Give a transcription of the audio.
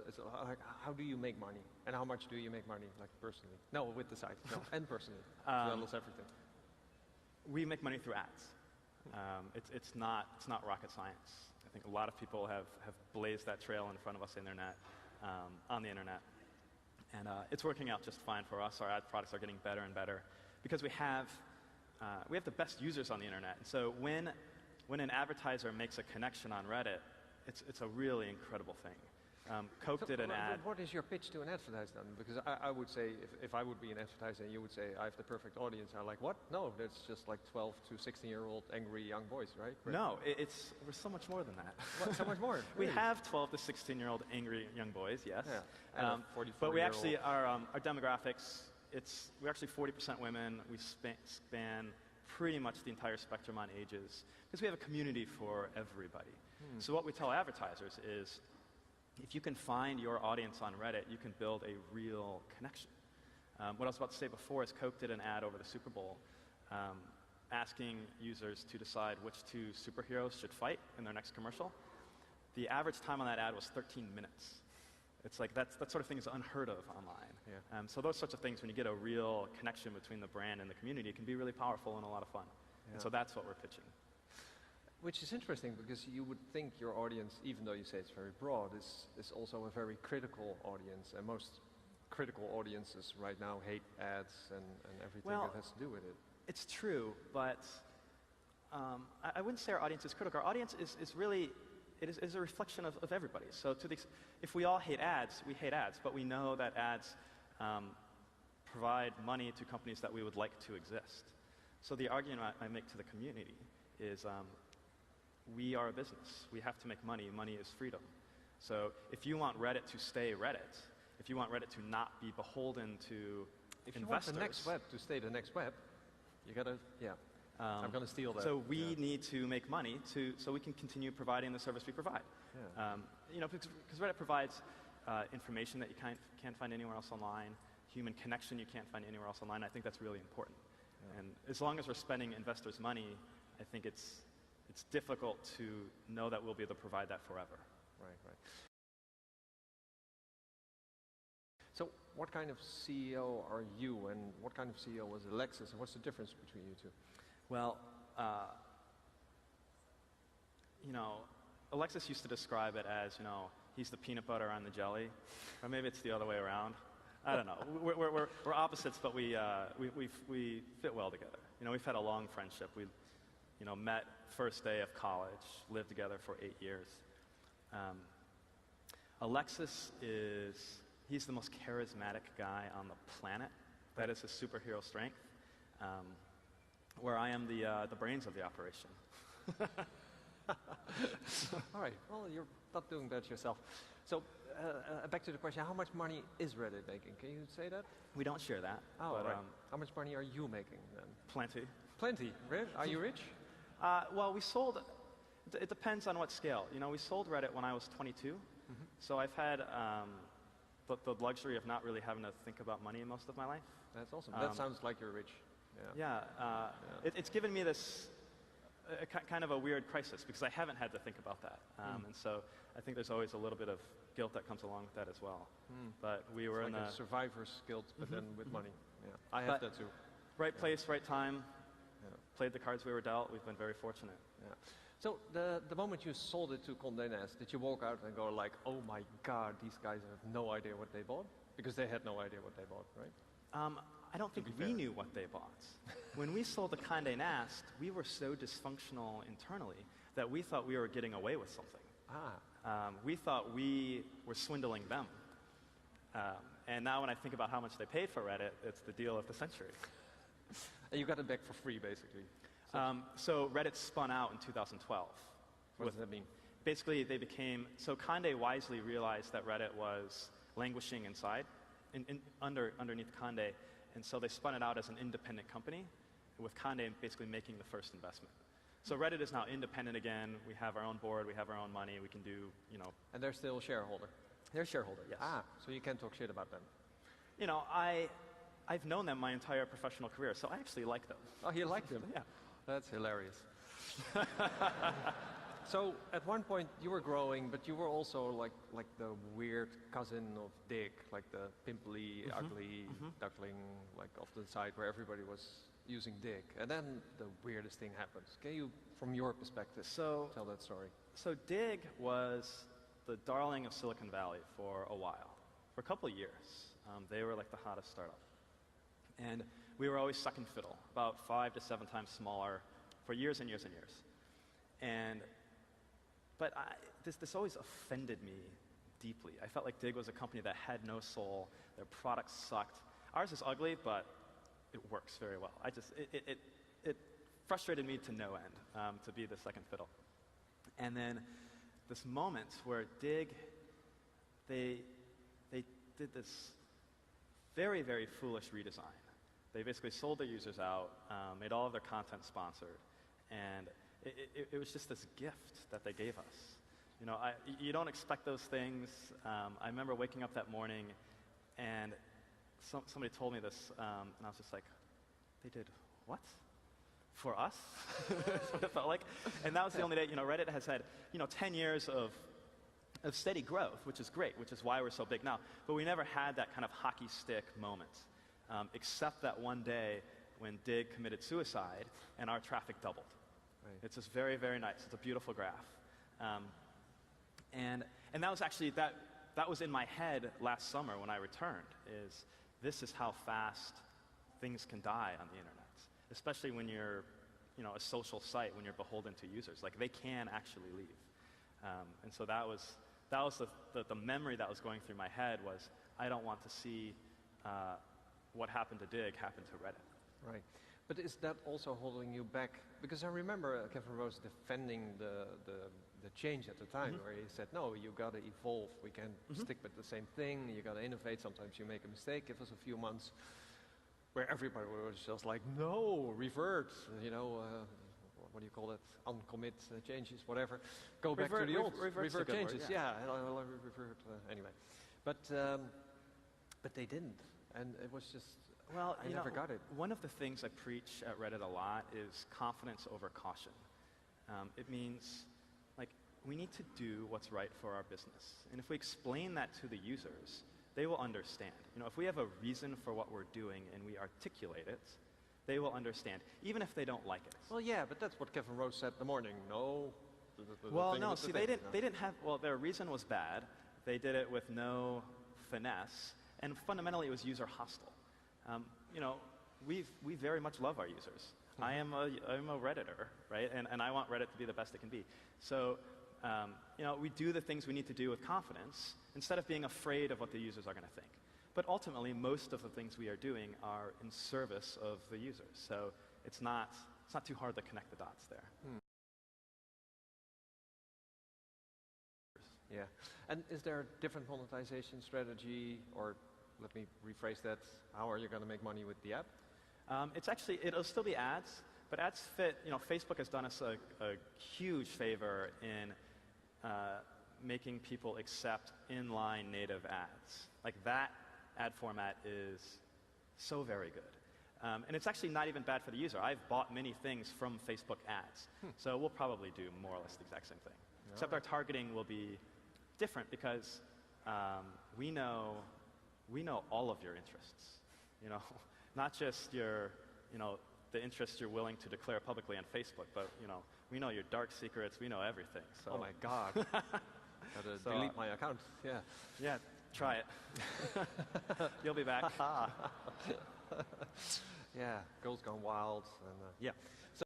it's like, how do you make money? And how much do you make money, like personally? No, with the site, no, and personally, as well as everything. We make money through ads. It's not rocket science. I think a lot of people have blazed that trail in front of us on the internet. And it's working out just fine for us. Our ad products are getting better and better because we have the best users on the internet. And so when an advertiser makes a connection on Reddit, it's a really incredible thing. Coke did an ad. What is your pitch to an advertiser then? Because I would say, if I would be an advertiser and you would say, I have the perfect audience, I'm like, what? No, that's just like 12 to 16-year-old angry young boys, right? No, we're so much more than that. What, so much more? Really? We have 12 to 16-year-old angry young boys, yes. Yeah. But we actually, our demographics, we're actually 40% women. We span pretty much the entire spectrum on ages because we have a community for everybody. So what we tell advertisers is, if you can find your audience on Reddit, you can build a real connection. What I was about to say before is Coke did an ad over the Super Bowl asking users to decide which two superheroes should fight in their next commercial. The average time on that ad was 13 minutes. It's like that sort of thing is unheard of online. Yeah. So those sorts of things, when you get a real connection between the brand and the community, it can be really powerful and a lot of fun. Yeah. And so that's what we're pitching. Which is interesting because you would think your audience, even though you say it's very broad, is also a very critical audience. And most critical audiences right now hate ads and everything that has to do with it. It's true, but I wouldn't say our audience is critical. Our audience is really, it is a reflection of everybody. So if we all hate ads, we hate ads, but we know that ads provide money to companies that we would like to exist. So the argument I make to the community is, we are a business. We have to make money. Money is freedom. So if you want Reddit to stay Reddit, if you want Reddit to not be beholden to if investors. If you want the next web to stay the next web, you gotta, I'm gonna steal that. So we need to make money so we can continue providing the service we provide. Yeah. Because Reddit provides information that you can't find anywhere else online, human connection you can't find anywhere else online. I think that's really important. Yeah. And as long as we're spending investors' money, I think it's difficult to know that we'll be able to provide that forever. Right. So what kind of CEO are you, and what kind of CEO was Alexis, and what's the difference between you two? Well, Alexis used to describe it as, he's the peanut butter, I'm the jelly, or maybe it's the other way around. I don't know. We're opposites, but we fit well together. We've had a long friendship. We met first day of college, lived together for 8 years. Alexis he's the most charismatic guy on the planet. That is his superhero strength, where I am the brains of the operation. All right, well, you're not doing that yourself. So back to the question, how much money is Reddit making? Can you say that? We don't share that. Oh, but, right. How much money are you making then? Plenty. Plenty? Really? Are you rich? Well, we sold, it depends on what scale. We sold Reddit when I was 22, so I've had the luxury of not really having to think about money most of my life. That's awesome. That sounds like you're rich. Yeah. It's given me this kind of a weird crisis because I haven't had to think about that. And so I think there's always a little bit of guilt that comes along with that as well. But we were it's like in a survivor's guilt, but then with money. Yeah, I have that too. Right place, right time. Played the cards we were dealt. We've been very fortunate. Yeah. So the moment you sold it to Condé Nast, did you walk out and go like, oh my God, these guys have no idea what they bought? Because they had no idea what they bought, right? I don't think we knew what they bought. When we sold to Condé Nast, we were so dysfunctional internally that we thought we were getting away with something. We thought we were swindling them. And now when I think about how much they paid for Reddit, it's the deal of the century. And you got it back for free, basically. So Reddit spun out in 2012. What does that mean? Basically, so Condé wisely realized that Reddit was languishing inside, underneath Condé, and so they spun it out as an independent company, with Condé basically making the first investment. So Reddit is now independent again. We have our own board. We have our own money. We can do, And they're still a shareholder? They're a shareholder, yes. So you can't talk shit about them? I've known them my entire professional career, so I actually like them. Oh, you like them? Yeah. That's hilarious. So at one point you were growing, but you were also like the weird cousin of Dick, like the pimply, ugly duckling, like off the side where everybody was using Dick. And then the weirdest thing happens. Can you, from your perspective, tell that story? So Dig was the darling of Silicon Valley for a while, for a couple of years. They were like the hottest startup. And we were always second fiddle, about 5 to 7 times smaller for years and years and years. But this always offended me deeply. I felt like Dig was a company that had no soul. Their products sucked. Ours is ugly, but it works very well. It frustrated me to no end to be the second fiddle. And then this moment where Dig, they did this very, very foolish redesign. They basically sold their users out, made all of their content sponsored, and it was just this gift that they gave us. You know, you don't expect those things. I remember waking up that morning, and somebody told me this, and I was just like, they did what? For us? That's what it felt like. And that was the only day. You know, Reddit has had 10 years of steady growth, which is great, which is why we're so big now. But we never had that kind of hockey stick moment, except that one day when Dig committed suicide and our traffic doubled. Right. It's just very, very nice. It's a beautiful graph. And that was actually, that was in my head last summer when I returned, this is how fast things can die on the internet, especially when you're a social site, when you're beholden to users. Like, they can actually leave. And so that was the memory that was going through my head was, I don't want to see what happened to Dig happen to Reddit. Right. But is that also holding you back? Because I remember Kevin Rose defending the change at the time, where he said, no, you got to evolve. We can't stick with the same thing. You got to innovate. Sometimes you make a mistake. Give us a few months where everybody was just like, no, revert, what do you call it? Uncommit changes, whatever. Go back to the old. Revert changes, word, yeah. I'll revert anyway. But they didn't, and it was just, well, I never got it. One of the things I preach at Reddit a lot is confidence over caution. It means, like, we need to do what's right for our business. And if we explain that to the users, they will understand. If we have a reason for what we're doing and we articulate it, they will understand, even if they don't like it. Well, yeah, but that's what Kevin Rose said in the morning. No. Well, no, see, they didn't have, well, their reason was bad. They did it with no finesse, and fundamentally it was user hostile. We very much love our users. I'm a Redditor, right? And I want Reddit to be the best it can be. So, we do the things we need to do with confidence instead of being afraid of what the users are going to think. But ultimately, most of the things we are doing are in service of the users. So it's not too hard to connect the dots there. Yeah. And is there a different monetization strategy, or let me rephrase that, how are you going to make money with the app? It'll still be ads, but ads fit, Facebook has done us a huge favor in making people accept inline native ads. Like, that ad format is so very good. And it's actually not even bad for the user. I've bought many things from Facebook ads. So we'll probably do more or less the exact same thing. Except our targeting will be different because we know all of your interests. Not just your, the interests you're willing to declare publicly on Facebook, but we know your dark secrets. We know everything. So. Oh my God! Gotta delete my account. Yeah. Yeah. Try it. You'll be back. Yeah. Girls Gone Wild. And, yeah. So